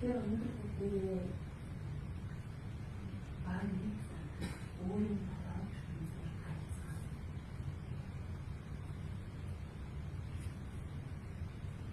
тэр өндөр бүтэээ бааны өөрийн талаар хайцгаа.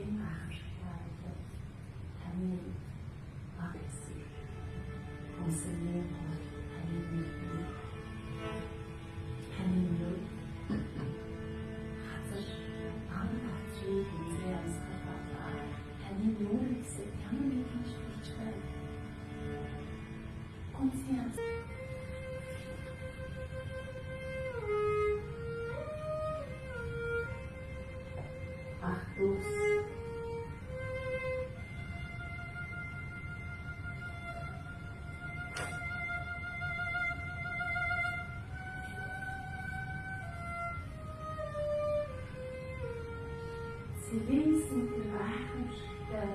Энэ ахштай таны агси консервээ таны хазар амнацгүй үзээс хатаа таны нүрээс ямар нэгэн шилжтэй консианс ахтус Сэлэнсэн тэр айхамшигтай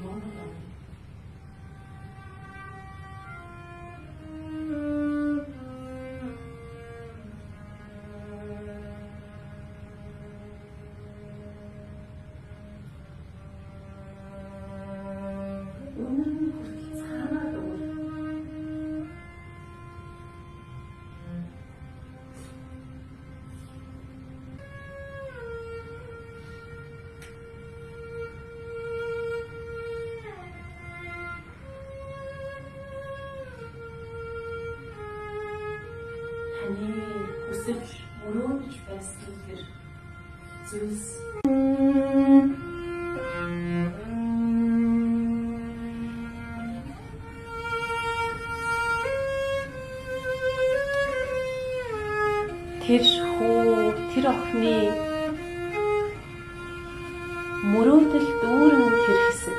Монгол хүсэж мөрөөдөж байсан тэр зүйлс тэр хүү тэр охины мөрөөдөл дүүрэн тэр хэсэг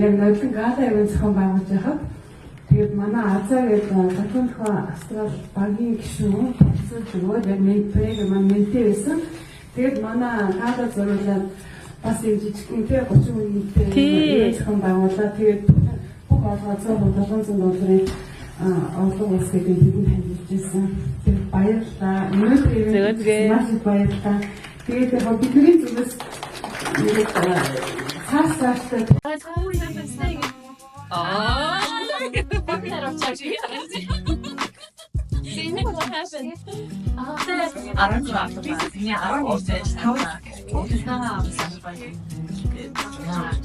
яг нодлон гала явсан зохион байгуулж байхад тэгээд манай Азаа гэдэг зохион австрал багийн гишүүн төвцөлж өгөөд яг нэг проект маань нэмтэй байсан. Тэгээд манай гала зориулаад бас юм жижигхэн тий 30 минутын зохион байгуулаад тэгээд бүх олгоцоо $700 олон улс гэдэг хэдэн танилцж ирсэн. Тэгээд баярлалаа. Өнөөдөр маш их баярлалаа. Тэгээд яг бидний зүгээс цаастай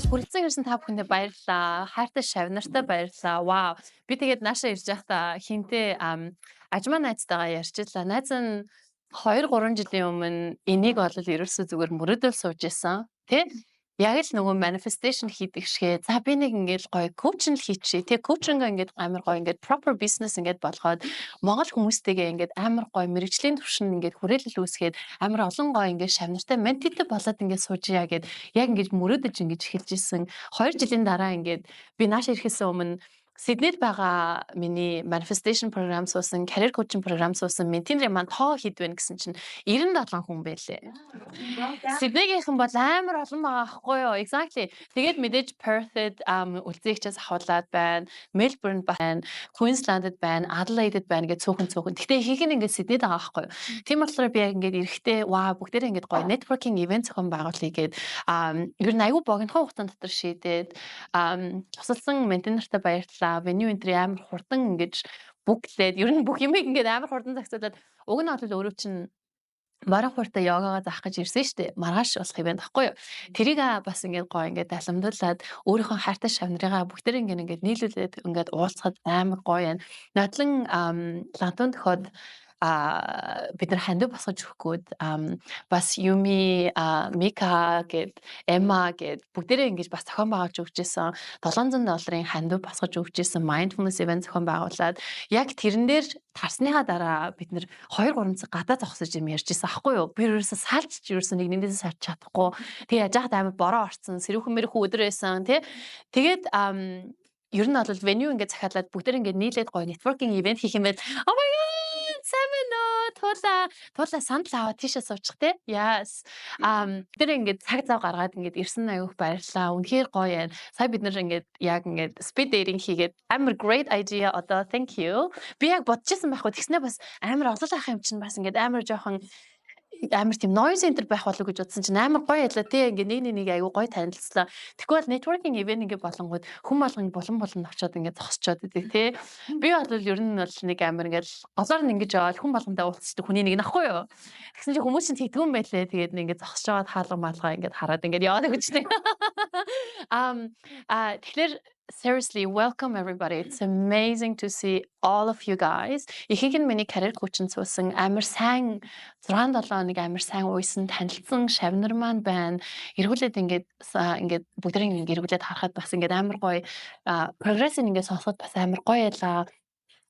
Хүрэлцэн ирсэн та бүхэндээ баярлалаа. Хайртай шавнартай баярлалаа. Вау. Би тэгээд наашаа ирж байхдаа хинтээ ажмаа найзтайгаа ярьчихлаа. Найз нь 2-3 жилийн өмнө энийг олол ерөөсөө зүгээр мөрөдөл сууж исэн. Тэ? Яг л нөгөө manifestation хийдэг шигээ. За би нэг ингээд гоё коучинг хийчихье. Тэ коучинг ингээд амар гоё ингээд proper business ингээд болгоод Монгол хүмүүстэйгээ ингээд амар гоё мэрэгжлийн түвшинд ингээд хүрээлэл үүсгээд амар олон гоё ингээд шавнартай ментитэй болоод ингээд суужия гэд яг ингээд мөрөөдөж ингээд эхэлж исэн. 2 жилийн дараа ингээд би нааш ирэхээс өмнө Сиднейд байгаа миний manifestation program суусан, career coaching program суусан ментинрийн маань тоо хэд вэ гэсэн чинь 97 хүн байлээ. Сиднейгийнхэн бол амар олон байгаа аахгүй юу? Exactly. Тэгээд мэдээж Perth-д үлзээгчээс ахуулаад байна, Melbourne байна, Queensland-д байна, Adelaide-д байна гэж цөөхөн. Гэхдээ ихэнх нь ингээд Сиднейд байгаа аахгүй юу? Тийм болохоор би яг ингээд эрэхтэй ваа бүгдээрээ ингээд гоё networking event зохион байгуулъя гээд ер нь аюу богинохон хугацаанд дотор шийдээд тусалсан ментинартай баярлалаа. Venue entry амар хурдан ингэж бүглээд ер нь бүх юмыг ингээд амар хурдан зохицуулаад уг нь бол өөрөө чинь маргааш хүртэ йогага заах гэж ирсэн шүү дээ. Маргааш болох ивент ахгүй юу? Тэрийг бас ингээд гоё ингээд даламдуулаад өөрийнхөө хайртай шавнарыгаа бүгдээр ингээд нийлүүлээд ингээд уулзахад амар гоё юм. Надлан лантон төхөд бид нар хандив босгож өгөхгүйд бас Юми, Мика гэд Эмма гэд бүгдээрээ ингэж бас зохион байгуулж өгч ирсэн $700 хандив босгож өгч ирсэн mindfulness event зохион байгуулад яг тэрэн дээр тарсныхаа дараа бид нар 2-3 цаг гадаа зогсож юм ярьж ирсэн аахгүй юу? Би ерөөсөө салж ерөөсөө нэг нэндээс салж чадахгүй. Тэгээ яж хаад амар бороо орцсон, сэрүүхэн мэрүүхэн өдөр байсан тий. Тэгээд ер нь бол venue ингээд захиалаад бүгдээр ингээд нийлээд гоё networking event хийх юм байл. Oh my god! Туулаа сандал аваад тийшээ суучих те. Yes. Тэр ингээд цаг зав гаргаад ингээд ирсэн аюух баярлаа. Үнэхээр гоё юм. Сая бид нар ингээд яг ингээд speed dating хийгээд амар great idea одоо thank you. Би яг бодчихсан байхгүй. Тэгснэ бас амар олон ах юм чинь бас ингээд амар жоохон амар тийм noise center байх болов гэж бодсон чинь амар гоё ялла тий ингээ нэг аюу гоё танилцлаа. Тэгэхгүй бол networking event ингээ болонгууд хүн болгон болон очоод ингээ зогсчоод идэг тий. Би бол ер нь бол нэг амар ингээл голоор нь ингэж яваад хүн болгонтой уулздаг хүний нэг нахгүй юу. Тэгсэн чинь хүмүүс чинь тэгдгүн байлээ. Тэгээд ингээ зогсож аваад хаалга малгай ингээ хараад ингээ яваад өгчтэй. Тэгэхээр seriously, welcome everybody. It's amazing to see all of you guys. Ихэнх нь миний career coaching суусан амар сайн 6-7 нэг амар сайн уйсан танилцсан шавнар маань байна. Эргүүлээд ингээд бүгдэрийн ингээд эргүүлээд харахад бас ингээд амар гоё прогресс ингээд сонсоход бас амар гоё ялаа.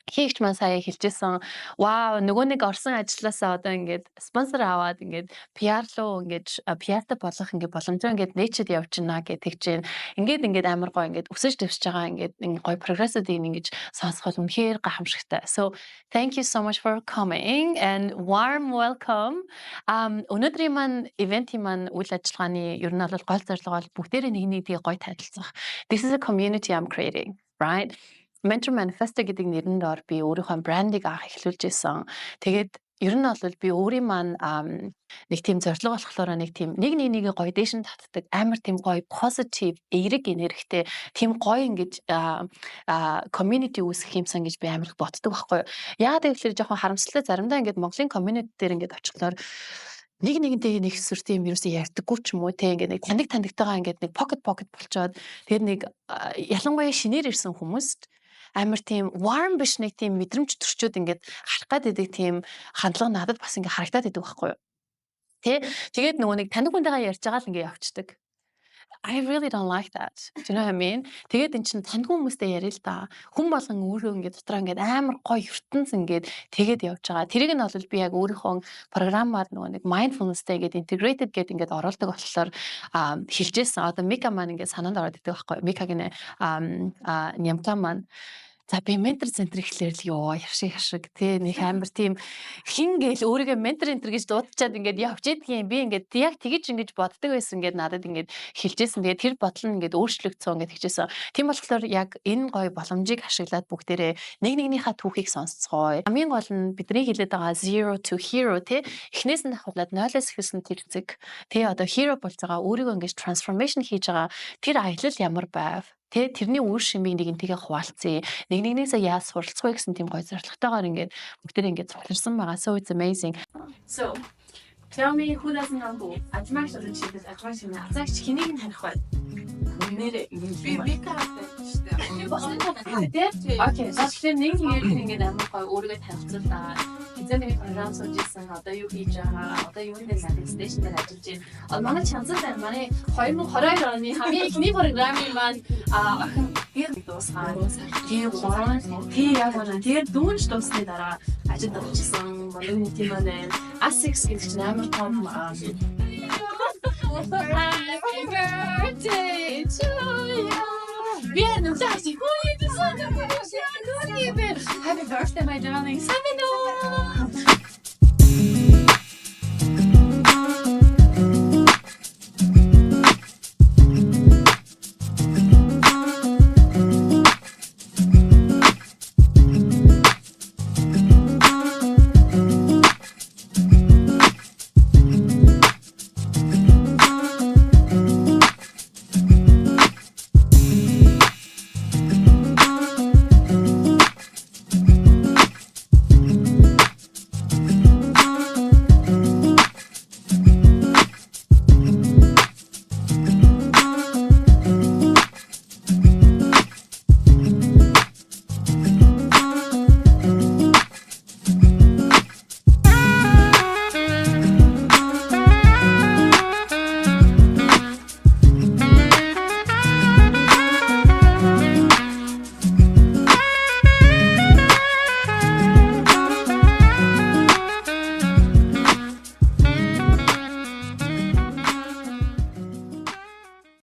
Хийгч маань сая хэлжсэн. Вау, нөгөө нэг орсон ажилласаа одоо ингээд спонсор аваад ингээд PR руу ингээд PR-тай болох ингээд боломжтой ингээд нээчэд явчихна гэдэг чинь ингээд амар гоё ингээд өсөж дэвсэж байгаа ингээд гоё прогрессыг ингэж сонсоход үнэхээр гайхамшигтай. So thank you so much for coming and warm welcome. Өнөөдрийн маань ивентийн маань үйл ажиллагааны ер нь бол гол зорилго бол бүгдээрээ нэг тийм гоё танилцах. This is a community I'm creating, right? Mentor Manifesto гэдэг нэрэн доор би өөрийнхөө брандыг эхлүүлж ирсэн. Тэгээд ер нь бол би өөрийн маань нэг тийм зорилго болохоор нэг гоё дэшин татдаг амар тийм гоё positive эерэг энергитэй тийм гоё ингэж community үүсгэх юмсан гэж би амар их боддог байхгүй юу. Яагаад гэвэл жоохон харамсалтай заримдаа ингээд Монголын community дээр ингээд очихлоор нэгнтэй нэг сүртэй юм ерөөсөө ярьдаггүй ч юм уу те ингээд нэг тандагтайгаа ингээд нэг pocket болчоод тэгээд нэг ялангуяа шинээр ирсэн хүмүүст амар тийм warm биш нэг тийм мэдрэмж төрчөөд ингээд харах гэдэг тийм хандлага надад бас ингээд харагдаад идэг байхгүй юу. Тэгээд нөгөө нэг таньдаг хүнтэйгээ ярьж байгаа л ингээд явцдаг. I really don't like that. Do you know what I mean? Тэгээд эн чинь таньдаг хүмүүстэй яриа л да. Хүн болгон өөрөө ингээд дотроо ингээд амар гоё ертөнц ингээд тэгээд явж байгаа. Тэрийг нь бол би яг өөрийнхөө програмаар нөгөө нэг mindfulness-тэй ингээд integrated гэдэг ингээд оруулдаг болохоор хэлжсэн. Одоо Мика маань ингээд санаанд ороод идэг байхгүй. Микагийн нямта маань За би ментор центр ихлээр л ёо яшиг тий нэг амар тийм хин гээл өөрийгөө ментор центр гэж дуудчихад ингээд явж идэгин би ингээд яг тэгэж ингэж боддог байсан ингээд надад ингээд хэлжсэн. Тэгээд тэр бодол нь ингээд өөрчлөгдсөн ингээд хэлжсэн. Тийм болохоор яг энэ гоё боломжийг ашиглаад бүгдээрээ нэг нэгнийхээ түүхийг сонсцгоё. Хамгийн гол нь бидний хэлээд байгаа zero to hero тий эхнээс нь ахуулаад 0-оос эхэлсэн тэр зэг тий одоо hero болж байгаа өөрийгөө ингэж transformation хийж байгаа тэр аялал ямар байв. Тэ тэрний үр шимийг нэгнтэйгээ хуваалцъя. Нэг нэгнээсээ яаж суралцах вэ гэсэн тийм гоё зорилготойгоор ингээд бүгдээ ингээд цугларсан байгаа. So it's amazing. So tell me who doesn't know who? Ажмаг шилжүүлээд ажмаг шинэ азагч хэнийг нь таних вэ? Нэрээ би кафе штэ. Окей. Тэгэхээр нэг ингээд амар гоё өөрийгөө танилцуулаа. Эцэг нэг програм суулжсэн одоо юу хийж байгаа одоо юу нэг стейшн дээр ажиллаж байна. Манай чанцтай манай 2022 оны хамгийн ихний програмын маань охин дуусгаа. Тийм яг байна. Тэгээд дүүнч дуусны дараа ажил авчихсан. Манай нэг тийм байна. ASICS гэдэг чинь амар том Happy birthday to you. Bien, Sashi, who is the son of Happy birthday, my darling.